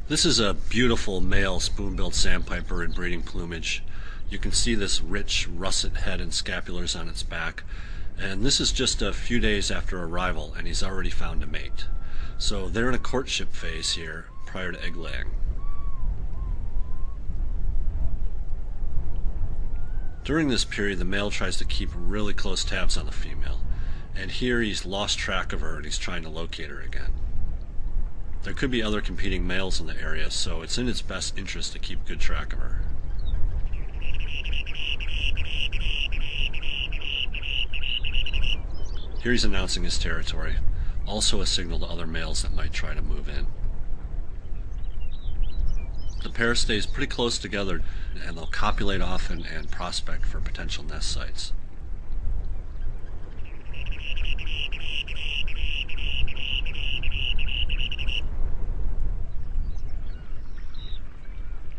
This is a beautiful male spoonbilled sandpiper in breeding plumage. You can see this rich russet head and scapulars on its back. And this is just a few days after arrival, and he's already found a mate. So they're in a courtship phase here prior to egg laying. During this period, the male tries to keep really close tabs on the female. And here he's lost track of her and he's trying to locate her again. There could be other competing males in the area, so it's in its best interest to keep good track of her. Here he's announcing his territory, also a signal to other males that might try to move in. The pair stays pretty close together, and they'll copulate often and prospect for potential nest sites.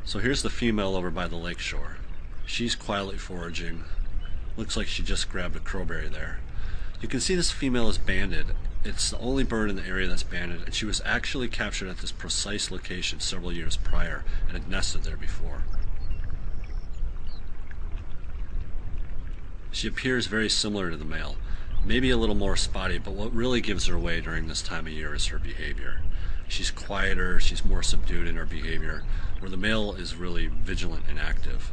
So here's the female over by the lake shore. She's quietly foraging. Looks like she just grabbed a crowberry there. You can see this female is banded. It's the only bird in the area that's banded, and she was actually captured at this precise location several years prior and had nested there before. She appears very similar to the male, maybe a little more spotty, but what really gives her away during this time of year is her behavior. She's quieter, she's more subdued in her behavior, where the male is really vigilant and active.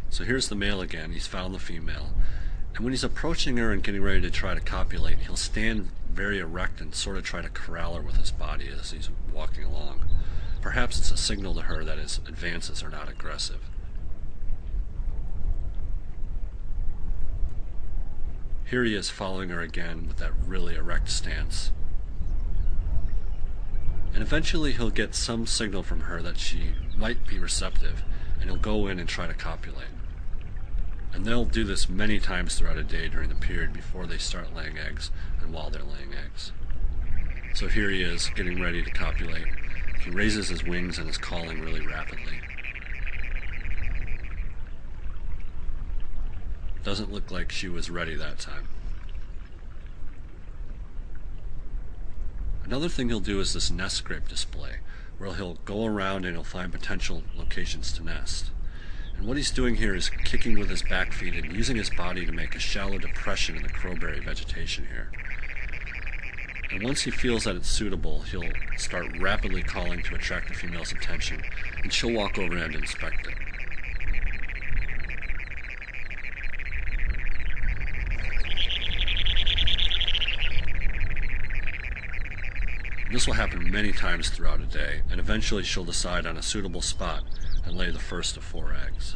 So here's the male again. He's found the female. And when he's approaching her and getting ready to try to copulate, he'll stand very erect and sort of try to corral her with his body as he's walking along. Perhaps it's a signal to her that his advances are not aggressive. Here he is following her again with that really erect stance. And eventually he'll get some signal from her that she might be receptive, and he'll go in and try to copulate. And they'll do this many times throughout a day during the period before they start laying eggs and while they're laying eggs. So here he is, getting ready to copulate. He raises his wings and is calling really rapidly. Doesn't look like she was ready that time. Another thing he'll do is this nest scrape display, where he'll go around and he'll find potential locations to nest. And what he's doing here is kicking with his back feet and using his body to make a shallow depression in the crowberry vegetation here. And once he feels that it's suitable, he'll start rapidly calling to attract the female's attention, and she'll walk over and inspect it. This will happen many times throughout a day, and eventually she'll decide on a suitable spot and lay the first of 4 eggs.